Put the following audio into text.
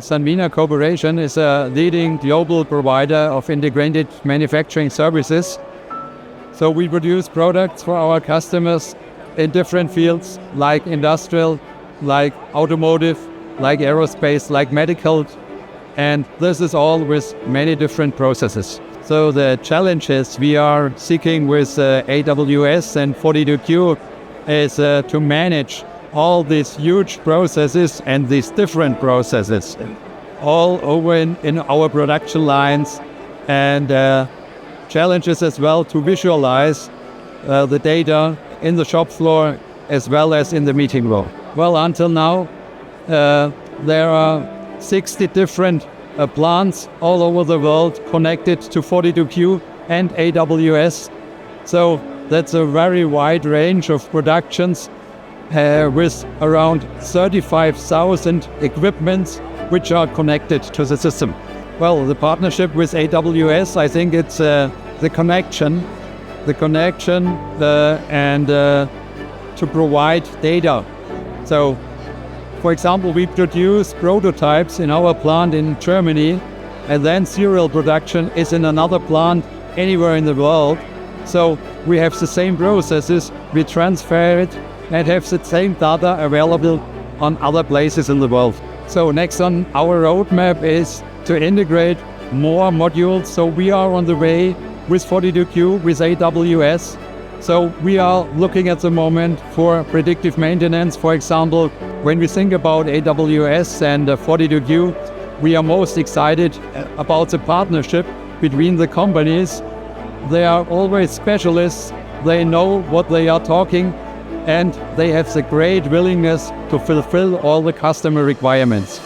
Sanmina Corporation is a leading global provider of integrated manufacturing services. So we produce products for our customers in different fields like industrial, like automotive, like aerospace, like medical, and this is all with many different processes. So the challenges we are seeking with AWS and 42Q is to manage all these huge processes and these different processes all over in our production lines, and challenges as well to visualize the data in the shop floor as well as in the meeting room. Well, until now there are 60 different plants all over the world connected to 42Q and AWS. So that's a very wide range of productions with around 35,000 equipments which are connected to the system. Well, the partnership with AWS, I think it's the connection and to provide data. So, for example, we produce prototypes in our plant in Germany, and then serial production is in another plant anywhere in the world. So we have the same processes, we transfer it and have the same data available on other places in the world. So next on our roadmap is to integrate more modules. So we are on the way with 42Q, with AWS. So we are looking at the moment for predictive maintenance. For example, when we think about AWS and 42Q, we are most excited about the partnership between the companies. They are always specialists, they know what they are talking, and they have the great willingness to fulfill all the customer requirements.